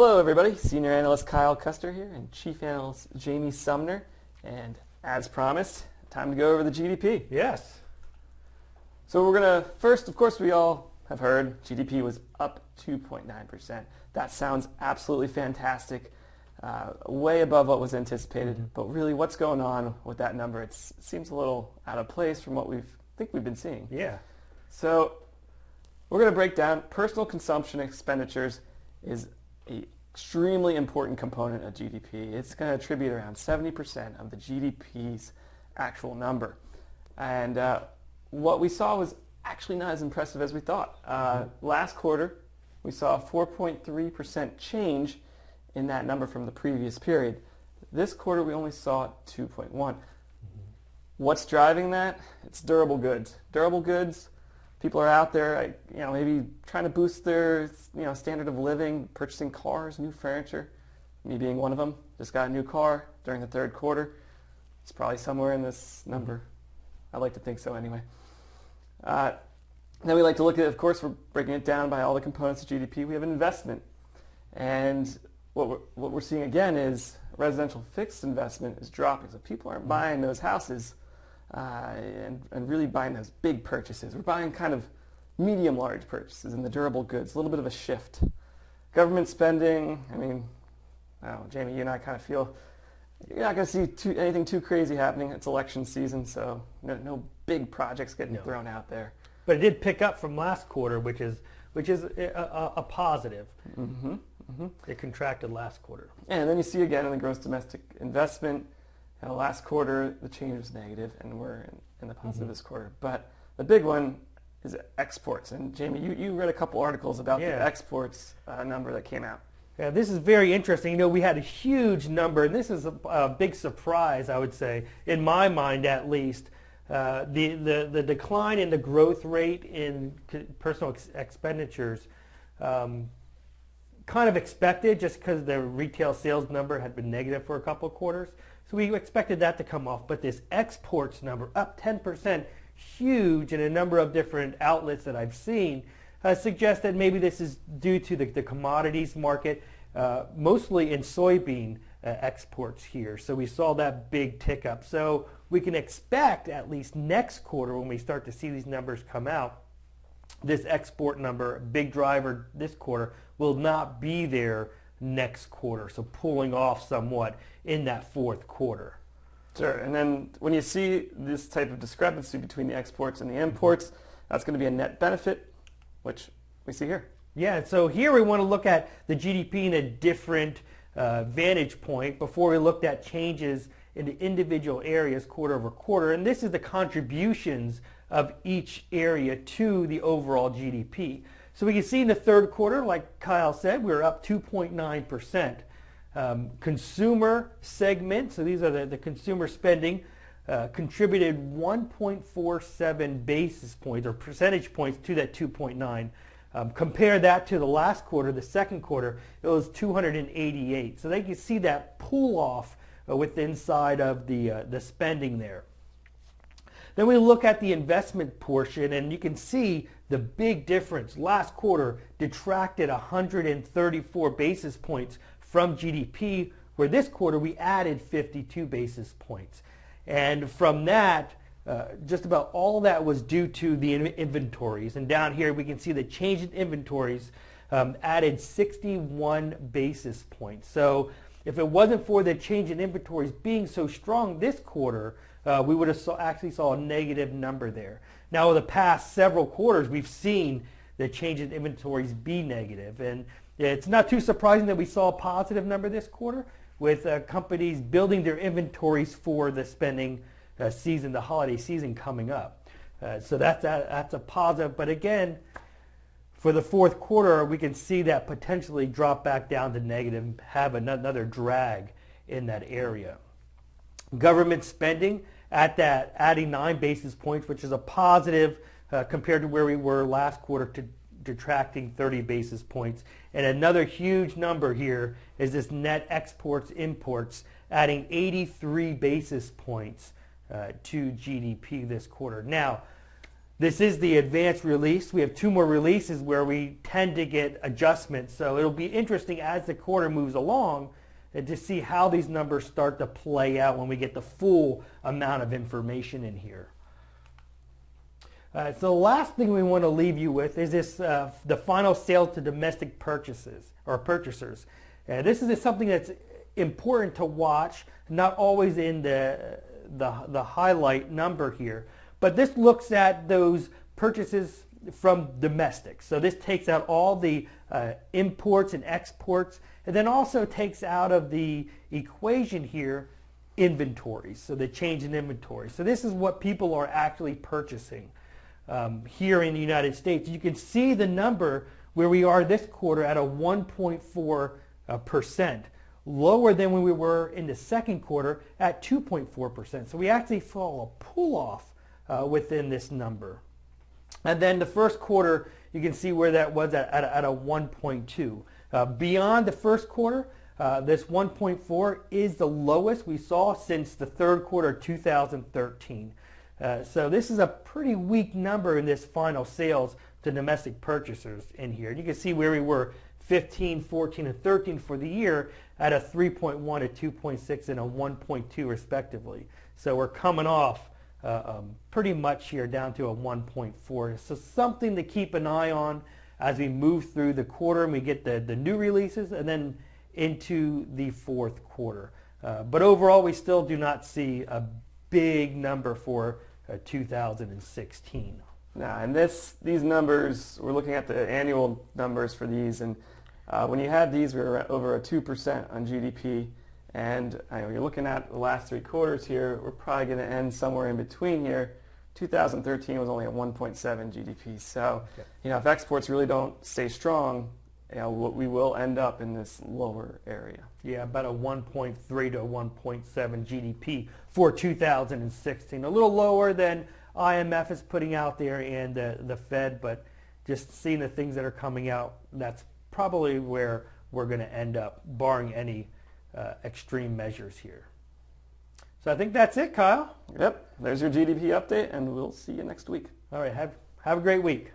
Hello everybody, Senior Analyst Kyle Custer here and Chief Analyst Jamie Sumner, and as promised, time to go over the GDP. Yes. So we're going to, first, of course, we all have heard GDP was up 2.9%. That sounds absolutely fantastic, way above what was anticipated, but really what's going on with that number? It seems a little out of place from what we've been seeing. Yeah. So we're going to break down personal consumption expenditures is an extremely important component of GDP. It's going to attribute around 70% of the GDP's actual number. And what we saw was actually not as impressive as we thought. Last quarter, we saw a 4.3% change in that number from the previous period. This quarter, we only saw 2.1. What's driving that? It's durable goods. Durable goods. People are out there, maybe trying to boost their, standard of living, purchasing cars, new furniture. Me being one of them, just got a new car during the third quarter. It's probably somewhere in this number. I like to think so anyway. Then we like to look at, of course, we're breaking it down by all the components of GDP. We have investment. And what we're seeing again is residential fixed investment is dropping. So people aren't buying those houses and really buying those big purchases. We're buying kind of medium large purchases in the durable goods, a little bit of a shift. Government spending, Jamie, you and I kind of feel you're not going to see anything too crazy happening. It's election season, so no big projects getting thrown out there. But it did pick up from last quarter, which is a positive. It contracted last quarter. And then you see again in the gross domestic investment, last quarter the change was negative, and we're in the positive this quarter. But the big one is exports. And Jamie, you read a couple articles about the exports number that came out. Yeah, this is very interesting. We had a huge number, and this is a big surprise, I would say, in my mind at least. The decline in the growth rate in personal expenditures kind of expected, just because the retail sales number had been negative for a couple of quarters. So we expected that to come off. But this exports number, up 10%, huge in a number of different outlets that I've seen, suggests that maybe this is due to the commodities market, mostly in soybean exports here. So we saw that big tick up. So we can expect at least next quarter, when we start to see these numbers come out, this export number, big driver this quarter, will not be there next quarter. So pulling off somewhat in that fourth quarter. Sure. And then when you see this type of discrepancy between the exports and the imports, that's going to be a net benefit, which we see here. Yeah, so here we want to look at the GDP in a different vantage point before we looked at changes in the individual areas quarter over quarter. And this is the contributions of each area to the overall GDP. So we can see in the third quarter, like Kyle said, we were up 2.9%. Consumer segment, so these are the consumer spending, contributed 1.47 basis points or percentage points to that 2.9. Compare that to the last quarter, the second quarter, it was 288. So they can see that pull off with inside of the spending there. Then we look at the investment portion, and you can see the big difference. Last quarter detracted 134 basis points from GDP, where this quarter we added 52 basis points. And from that, just about all that was due to the inventories. And down here we can see the change in inventories added 61 basis points. So if it wasn't for the change in inventories being so strong this quarter, we would have actually saw a negative number there. Now, over the past several quarters, we've seen the change in inventories be negative. And it's not too surprising that we saw a positive number this quarter with companies building their inventories for the spending season, the holiday season coming up. So that's a positive. But again, for the fourth quarter, we can see that potentially drop back down to negative, have another drag in that area. Government spending at that, adding 9 basis points, which is a positive compared to where we were last quarter, detracting 30 basis points. And another huge number here is this net exports imports, adding 83 basis points to GDP this quarter. Now, This is the advanced release. We have 2 more releases where we tend to get adjustments. So it'll be interesting as the quarter moves along to see how these numbers start to play out when we get the full amount of information in here. So the last thing we want to leave you with is this: the final sales to domestic purchasers. This is something that's important to watch, not always in the highlight number here, but this looks at those purchases from domestic. So this takes out all the imports and exports, and then also takes out of the equation here inventories, so the change in inventory. So this is what people are actually purchasing here in the United States. You can see the number where we are this quarter at a 1.4%, lower than when we were in the second quarter at 2.4%. So we actually saw a pull off within this number. And then the first quarter, you can see where that was at a 1.2. Beyond the first quarter, this 1.4 is the lowest we saw since the third quarter of 2013. So this is a pretty weak number in this final sales to domestic purchasers in here. You can see where we were 15, 14, and 13 for the year at a 3.1, a 2.6, and a 1.2 respectively. So we're coming off pretty much here down to a 1.4. So something to keep an eye on as we move through the quarter and we get the new releases and then into the fourth quarter. But overall, we still do not see a big number for 2016. Now, and these numbers, we're looking at the annual numbers for these, and when you had these, we were at over a 2% on GDP, and you're looking at the last 3 quarters here, we're probably going to end somewhere in between here. 2013 was only at 1.7 GDP, so if exports really don't stay strong, we will end up in this lower area. Yeah, about a 1.3 to 1.7 GDP for 2016. A little lower than IMF is putting out there and the Fed, but just seeing the things that are coming out, that's probably where we're going to end up, barring any extreme measures here. So I think that's it, Kyle. Yep, there's your GDP update, and we'll see you next week. All right, have a great week.